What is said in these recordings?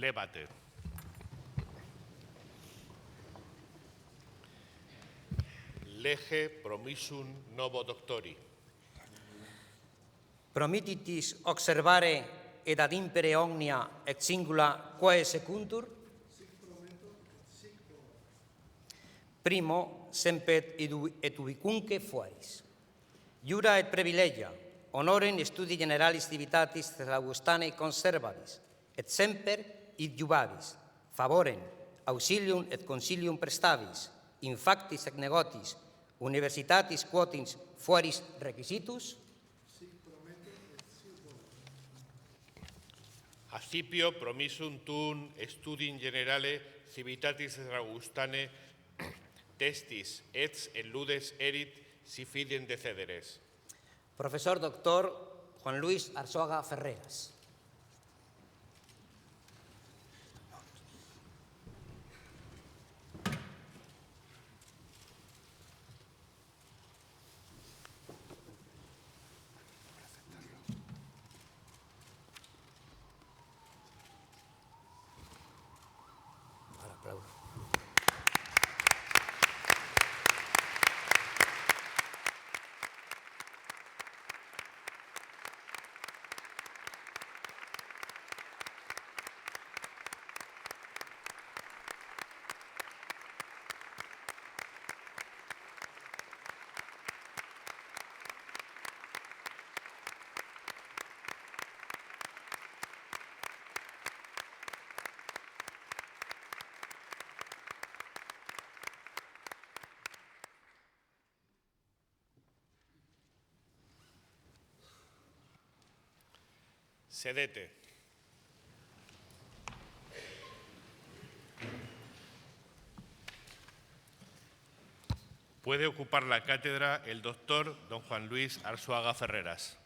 Levate. Lege promissum novo doctori. Promititis observare ed ad impere omnia et singula quae secuntur? Primo, sempet et ubicunque fueris. Iura et privilegia, honorem studi generalis divitatis Augustanae conservabis, et semper id iubabis, favorem, auxilium et consilium prestabis, in factis et negotis, universitatis quotins fueris requisitus? Accipio promissum tuum studium generale civitatis Augustanae testis et ludes erit si fidem decederes. Profesor doctor Juan Luis Arzuaga Ferreras. Sedete. Puede ocupar la cátedra el doctor don Juan Luis Arzuaga Ferreras.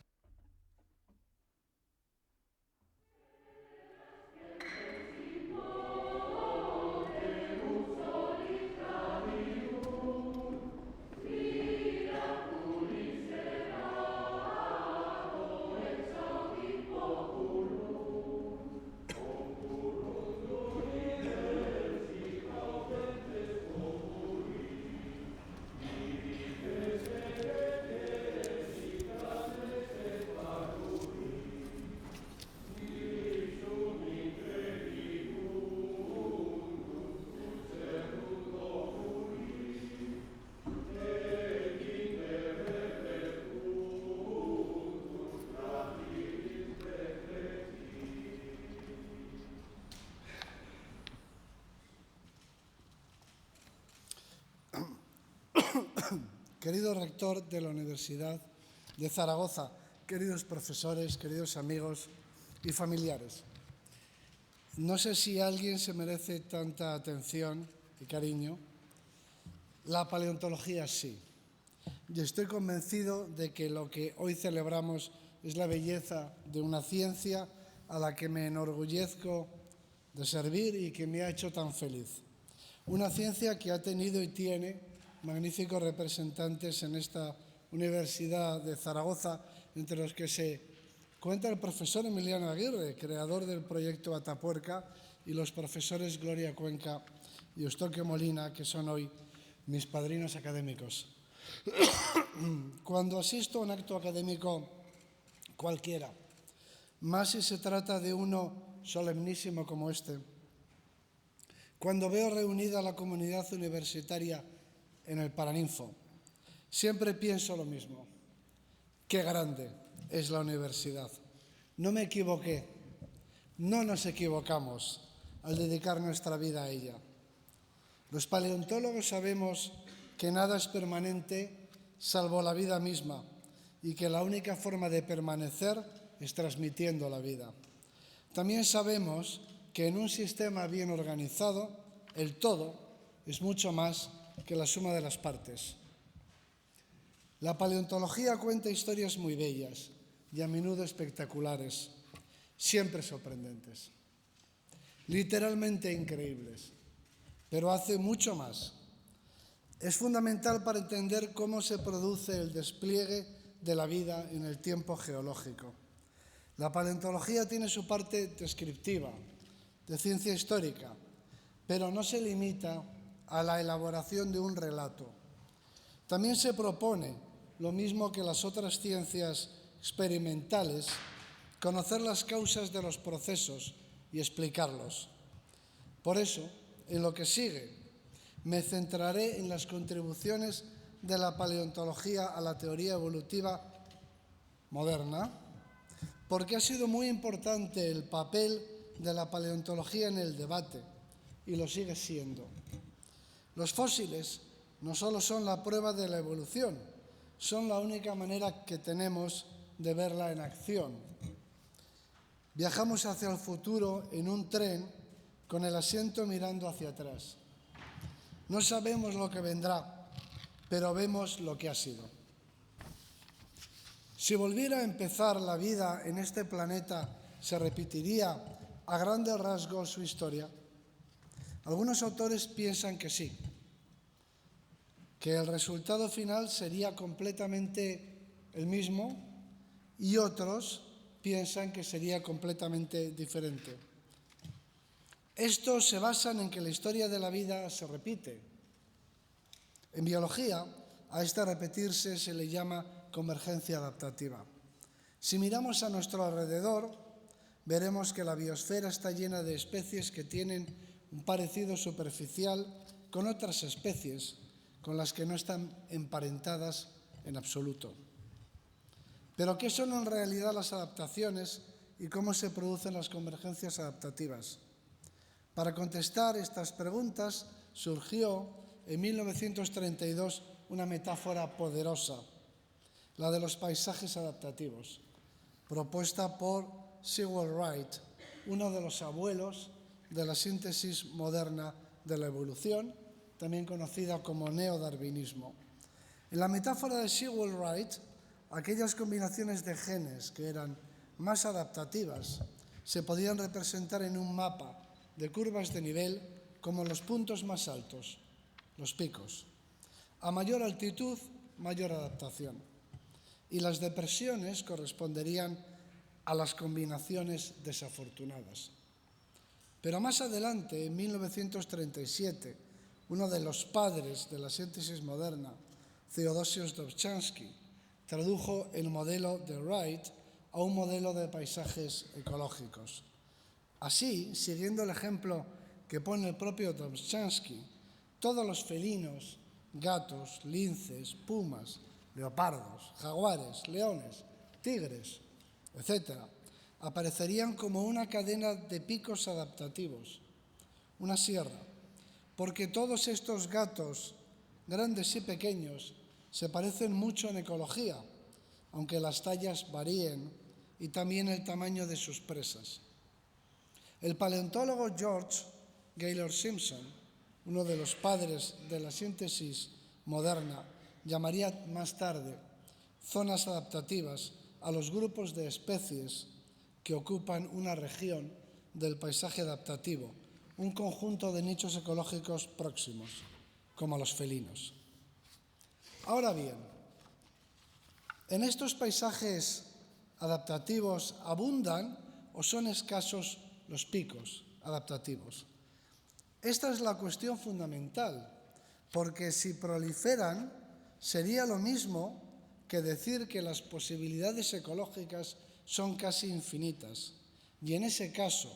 Querido rector de la Universidad de Zaragoza, queridos profesores, queridos amigos y familiares, no sé si alguien se merece tanta atención y cariño. La paleontología sí. Y estoy convencido de que lo que hoy celebramos es la belleza de una ciencia a la que me enorgullezco de servir y que me ha hecho tan feliz. Una ciencia que ha tenido y tiene magníficos representantes en esta Universidad de Zaragoza, entre los que se cuenta el profesor Emiliano Aguirre, creador del proyecto Atapuerca, y los profesores Gloria Cuenca y Eustoquio Molina, que son hoy mis padrinos académicos. Cuando asisto a un acto académico cualquiera, más si se trata de uno solemnísimo como este, cuando veo reunida a la comunidad universitaria en el Paraninfo, siempre pienso lo mismo. Qué grande es la universidad. No me equivoqué, no nos equivocamos al dedicar nuestra vida a ella. Los paleontólogos sabemos que nada es permanente salvo la vida misma y que la única forma de permanecer es transmitiendo la vida. También sabemos que en un sistema bien organizado, el todo es mucho más que la suma de las partes. La paleontología cuenta historias muy bellas y a menudo espectaculares, siempre sorprendentes, literalmente increíbles, pero hace mucho más. Es fundamental para entender cómo se produce el despliegue de la vida en el tiempo geológico. La paleontología tiene su parte descriptiva, de ciencia histórica, pero no se limita a la elaboración de un relato. También se propone, lo mismo que las otras ciencias experimentales, conocer las causas de los procesos y explicarlos. Por eso, en lo que sigue, me centraré en las contribuciones de la paleontología a la teoría evolutiva moderna, porque ha sido muy importante el papel de la paleontología en el debate, y lo sigue siendo. Los fósiles no solo son la prueba de la evolución, son la única manera que tenemos de verla en acción. Viajamos hacia el futuro en un tren con el asiento mirando hacia atrás. No sabemos lo que vendrá, pero vemos lo que ha sido. Si volviera a empezar la vida en este planeta, ¿se repetiría a grandes rasgos su historia? Algunos autores piensan que sí, que el resultado final sería completamente el mismo, y otros piensan que sería completamente diferente. Estos se basan en que la historia de la vida se repite. En biología, a este repetirse se le llama convergencia adaptativa. Si miramos a nuestro alrededor, veremos que la biosfera está llena de especies que tienen un parecido superficial con otras especies con las que no están emparentadas en absoluto. Pero ¿qué son en realidad las adaptaciones y cómo se producen las convergencias adaptativas? Para contestar estas preguntas surgió en 1932 una metáfora poderosa, la de los paisajes adaptativos, propuesta por Sewell Wright, uno de los abuelos de la síntesis moderna de la evolución, también conocida como neodarwinismo. En la metáfora de Sewell Wright, aquellas combinaciones de genes que eran más adaptativas se podían representar en un mapa de curvas de nivel como los puntos más altos, los picos. A mayor altitud, mayor adaptación. Y las depresiones corresponderían a las combinaciones desafortunadas. Pero más adelante, en 1937, uno de los padres de la síntesis moderna, Theodosius Dobzhansky, tradujo el modelo de Wright a un modelo de paisajes ecológicos. Así, siguiendo el ejemplo que pone el propio Dobzhansky, todos los felinos, gatos, linces, pumas, leopardos, jaguares, leones, tigres, etc., aparecerían como una cadena de picos adaptativos, una sierra, porque todos estos gatos, grandes y pequeños, se parecen mucho en ecología, aunque las tallas varíen y también el tamaño de sus presas. El paleontólogo George Gaylord Simpson, uno de los padres de la síntesis moderna, llamaría más tarde zonas adaptativas a los grupos de especies que ocupan una región del paisaje adaptativo, un conjunto de nichos ecológicos próximos, como los felinos. Ahora bien, ¿en estos paisajes adaptativos abundan o son escasos los picos adaptativos? Esta es la cuestión fundamental, porque si proliferan, sería lo mismo que decir que las posibilidades ecológicas son casi infinitas, y en ese caso,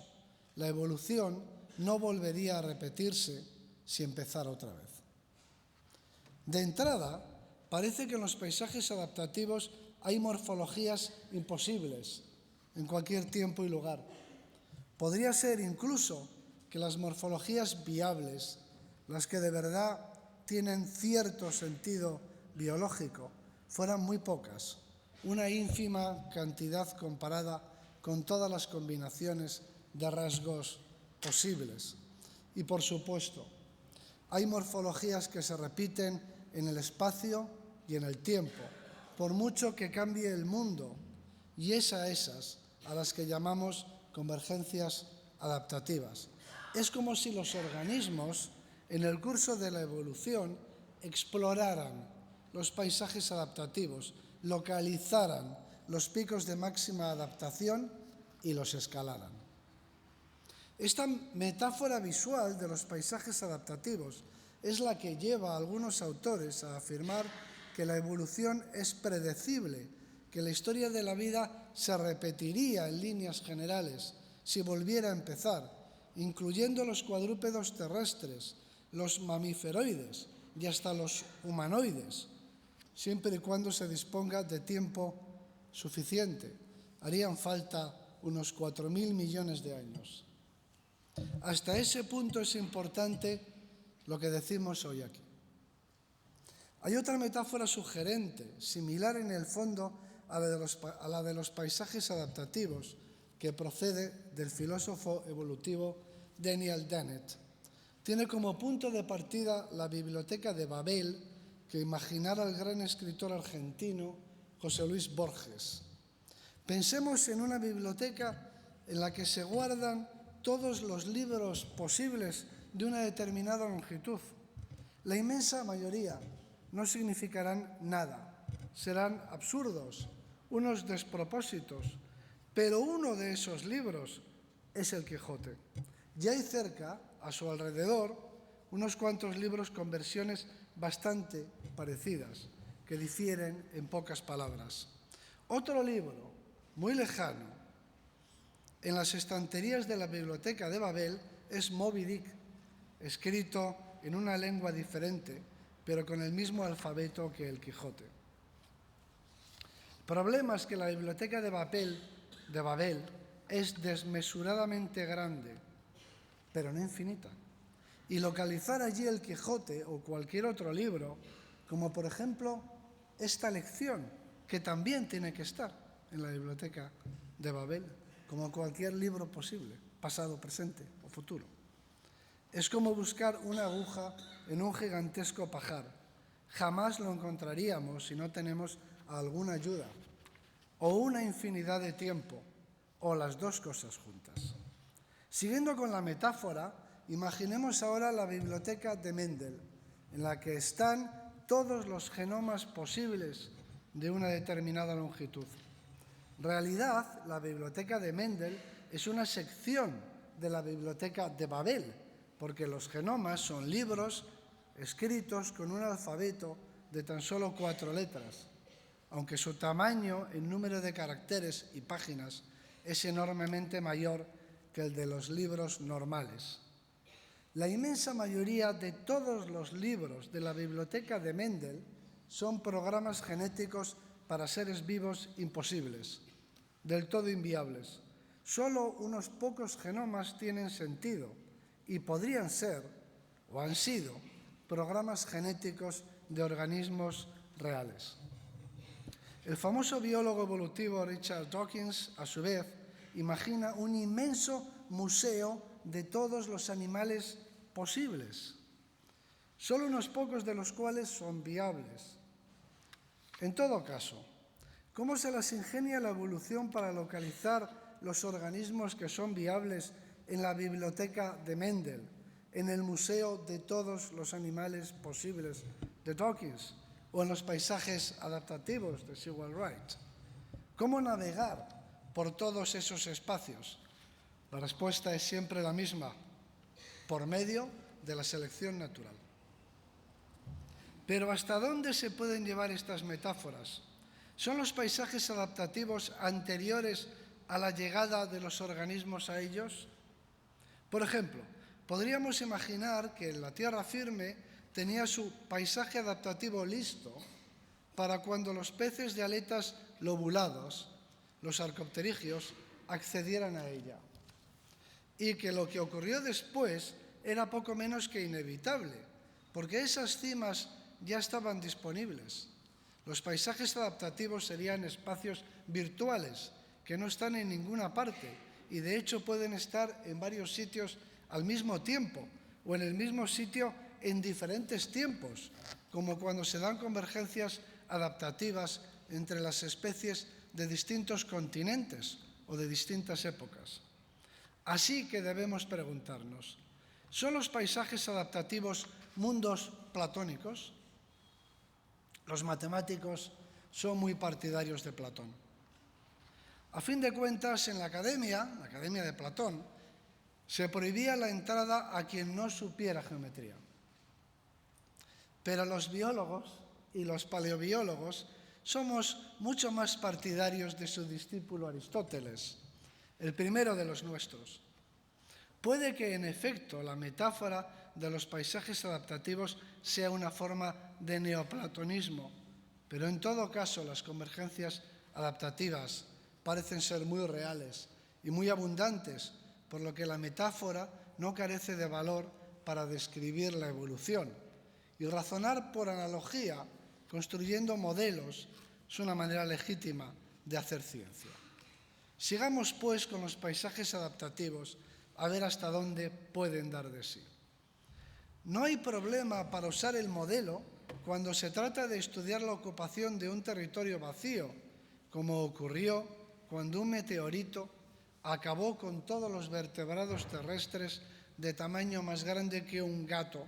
la evolución no volvería a repetirse si empezara otra vez. De entrada, parece que en los paisajes adaptativos hay morfologías imposibles en cualquier tiempo y lugar. Podría ser incluso que las morfologías viables, las que de verdad tienen cierto sentido biológico, fueran muy pocas, una ínfima cantidad comparada con todas las combinaciones de rasgos posibles. Y por supuesto, hay morfologías que se repiten en el espacio y en el tiempo, por mucho que cambie el mundo, y es a esas a las que llamamos convergencias adaptativas. Es como si los organismos, en el curso de la evolución, exploraran los paisajes adaptativos, localizaran los picos de máxima adaptación y los escalaran. Esta metáfora visual de los paisajes adaptativos es la que lleva a algunos autores a afirmar que la evolución es predecible, que la historia de la vida se repetiría en líneas generales si volviera a empezar, incluyendo los cuadrúpedos terrestres, los mamíferoides y hasta los humanoides, siempre y cuando se disponga de tiempo suficiente. Harían falta unos 4.000 millones de años. Hasta ese punto es importante lo que decimos hoy aquí. Hay otra metáfora sugerente, similar en el fondo a la de los paisajes adaptativos, que procede del filósofo evolutivo Daniel Dennett. Tiene como punto de partida la biblioteca de Babel que imaginara el gran escritor argentino José Luis Borges. Pensemos en una biblioteca en la que se guardan todos los libros posibles de una determinada longitud. La inmensa mayoría no significarán nada, serán absurdos, unos despropósitos, pero uno de esos libros es el Quijote. Y hay cerca, a su alrededor, unos cuantos libros con versiones bastante parecidas, que difieren en pocas palabras. Otro libro, muy lejano, en las estanterías de la biblioteca de Babel, es Moby Dick, escrito en una lengua diferente, pero con el mismo alfabeto que el Quijote. El problema es que la biblioteca de Babel es desmesuradamente grande, pero no infinita. Y localizar allí el Quijote o cualquier otro libro, como por ejemplo esta lección, que también tiene que estar en la biblioteca de Babel, como cualquier libro posible, pasado, presente o futuro. Es como buscar una aguja en un gigantesco pajar. Jamás lo encontraríamos si no tenemos alguna ayuda, o una infinidad de tiempo, o las dos cosas juntas. Siguiendo con la metáfora, imaginemos ahora la biblioteca de Mendel, en la que están todos los genomas posibles de una determinada longitud. En realidad, la biblioteca de Mendel es una sección de la biblioteca de Babel, porque los genomas son libros escritos con un alfabeto de tan solo 4 letras, aunque su tamaño en número de caracteres y páginas es enormemente mayor que el de los libros normales. La inmensa mayoría de todos los libros de la biblioteca de Mendel son programas genéticos para seres vivos imposibles, del todo inviables. Solo unos pocos genomas tienen sentido y podrían ser, o han sido, programas genéticos de organismos reales. El famoso biólogo evolutivo Richard Dawkins, a su vez, imagina un inmenso museo de todos los animales posibles, solo unos pocos de los cuales son viables. En todo caso, ¿cómo se las ingenia la evolución para localizar los organismos que son viables en la biblioteca de Mendel, en el Museo de todos los animales posibles de Dawkins o en los paisajes adaptativos de Sewell Wright? ¿Cómo navegar por todos esos espacios? La respuesta es siempre la misma: por medio de la selección natural. Pero ¿hasta dónde se pueden llevar estas metáforas? ¿Son los paisajes adaptativos anteriores a la llegada de los organismos a ellos? Por ejemplo, podríamos imaginar que la tierra firme tenía su paisaje adaptativo listo para cuando los peces de aletas lobuladas, los arcopterigios, accedieran a ella. Y que lo que ocurrió después era poco menos que inevitable, porque esas cimas ya estaban disponibles. Los paisajes adaptativos serían espacios virtuales que no están en ninguna parte y de hecho pueden estar en varios sitios al mismo tiempo o en el mismo sitio en diferentes tiempos, como cuando se dan convergencias adaptativas entre las especies de distintos continentes o de distintas épocas. Así que debemos preguntarnos, ¿son los paisajes adaptativos mundos platónicos? Los matemáticos son muy partidarios de Platón. A fin de cuentas, en la Academia de Platón, Se prohibía la entrada a quien no supiera geometría. Pero los biólogos y los paleobiólogos somos mucho más partidarios de su discípulo Aristóteles, el primero de los nuestros. Puede que, en efecto, la metáfora de los paisajes adaptativos sea una forma de neoplatonismo, pero en todo caso las convergencias adaptativas parecen ser muy reales y muy abundantes, por lo que la metáfora no carece de valor para describir la evolución. Y razonar por analogía, construyendo modelos, es una manera legítima de hacer ciencia. Sigamos, pues, con los paisajes adaptativos, a ver hasta dónde pueden dar de sí. No hay problema para usar el modelo cuando se trata de estudiar la ocupación de un territorio vacío, como ocurrió cuando un meteorito acabó con todos los vertebrados terrestres de tamaño más grande que un gato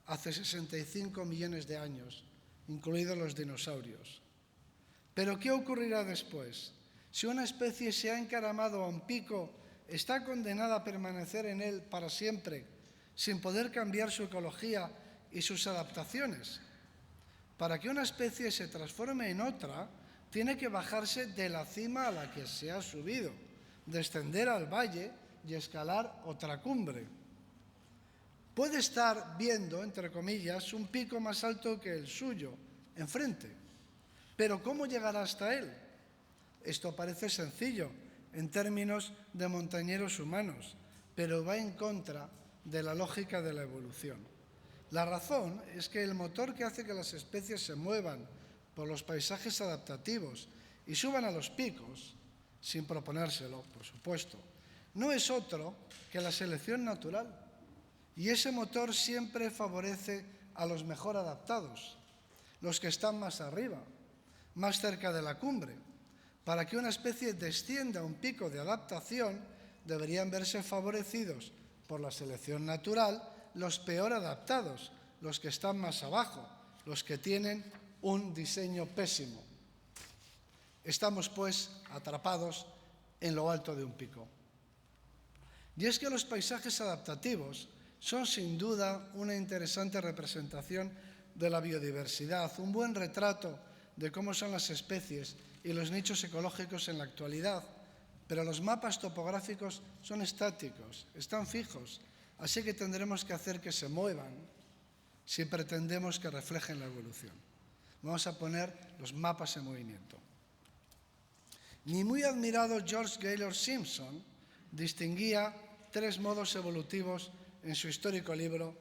hace 65 millones de años, incluidos los dinosaurios. Pero ¿qué ocurrirá después? Si una especie se ha encaramado a un pico, ¿está condenada a permanecer en él para siempre, sin poder cambiar su ecología y sus adaptaciones? Para que una especie se transforme en otra, tiene que bajarse de la cima a la que se ha subido, descender al valle y escalar otra cumbre. Puede estar viendo, entre comillas, un pico más alto que el suyo, enfrente. Pero ¿cómo llegará hasta él? Esto parece sencillo en términos de montañeros humanos, pero va en contra de la lógica de la evolución. La razón es que el motor que hace que las especies se muevan por los paisajes adaptativos y suban a los picos, sin proponérselo, por supuesto, no es otro que la selección natural. Y ese motor siempre favorece a los mejor adaptados, los que están más arriba, más cerca de la cumbre. Para que una especie descienda a un pico de adaptación, deberían verse favorecidos por la selección natural los peor adaptados, los que están más abajo, los que tienen un diseño pésimo. Estamos, pues, atrapados en lo alto de un pico. Y es que los paisajes adaptativos son sin duda una interesante representación de la biodiversidad, un buen retrato de cómo son las especies y los nichos ecológicos en la actualidad, pero los mapas topográficos son estáticos, están fijos, así que tendremos que hacer que se muevan si pretendemos que reflejen la evolución. Vamos a poner los mapas en movimiento. Mi muy admirado George Gaylord Simpson distinguía 3 modos evolutivos en su histórico libro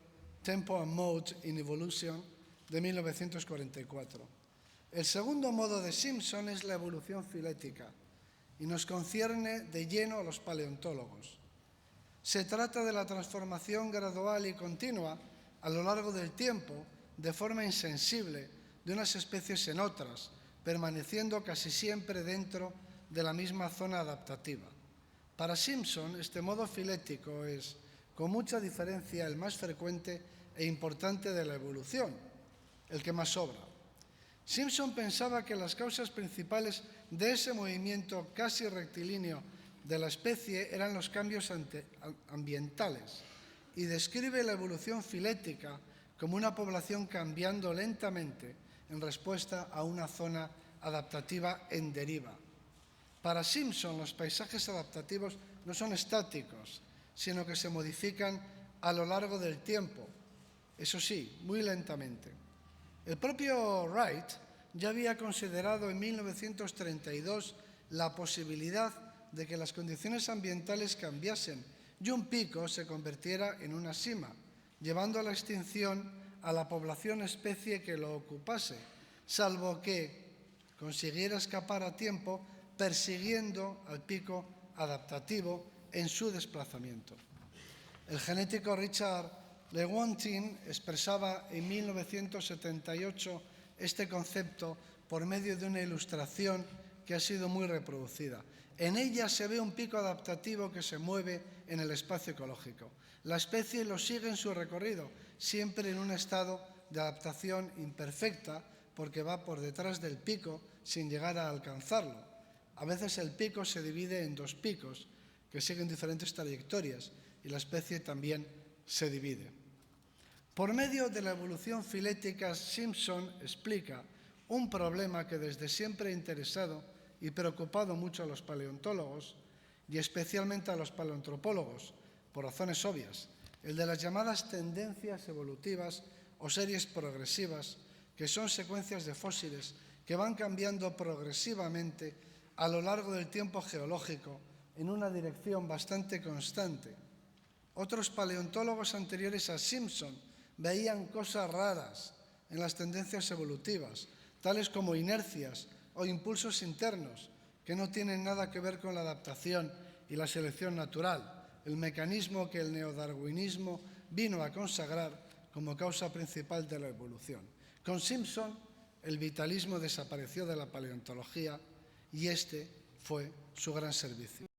Tempo and Mode in Evolution de 1944. El segundo modo de Simpson es la evolución filética y nos concierne de lleno a los paleontólogos. Se trata de la transformación gradual y continua a lo largo del tiempo, de forma insensible, de unas especies en otras, permaneciendo casi siempre dentro de la misma zona adaptativa. Para Simpson, este modo filético es, con mucha diferencia, el más frecuente e importante de la evolución, el que más sobra. Simpson pensaba que las causas principales de ese movimiento casi rectilíneo de la especie eran los cambios ambientales y describe la evolución filética como una población cambiando lentamente en respuesta a una zona adaptativa en deriva. Para Simpson, los paisajes adaptativos no son estáticos, sino que se modifican a lo largo del tiempo, eso sí, muy lentamente. El propio Wright ya había considerado en 1932 la posibilidad de que las condiciones ambientales cambiasen y un pico se convirtiera en una cima, llevando a la extinción a la población especie que lo ocupase, salvo que consiguiera escapar a tiempo persiguiendo al pico adaptativo en su desplazamiento. El genético Richard Lewontin expresaba en 1978 este concepto por medio de una ilustración que ha sido muy reproducida. En ella se ve un pico adaptativo que se mueve en el espacio ecológico. La especie lo sigue en su recorrido, siempre en un estado de adaptación imperfecta, porque va por detrás del pico sin llegar a alcanzarlo. A veces el pico se divide en 2 picos que siguen diferentes trayectorias y la especie también se divide. Por medio de la evolución filética, Simpson explica un problema que desde siempre ha interesado y preocupado mucho a los paleontólogos y especialmente a los paleoantropólogos, por razones obvias, el de las llamadas tendencias evolutivas o series progresivas, que son secuencias de fósiles que van cambiando progresivamente a lo largo del tiempo geológico en una dirección bastante constante. Otros paleontólogos anteriores a Simpson veían cosas raras en las tendencias evolutivas, tales como inercias o impulsos internos, que no tienen nada que ver con la adaptación y la selección natural, el mecanismo que el neodarwinismo vino a consagrar como causa principal de la evolución. Con Simpson, el vitalismo desapareció de la paleontología y este fue su gran servicio.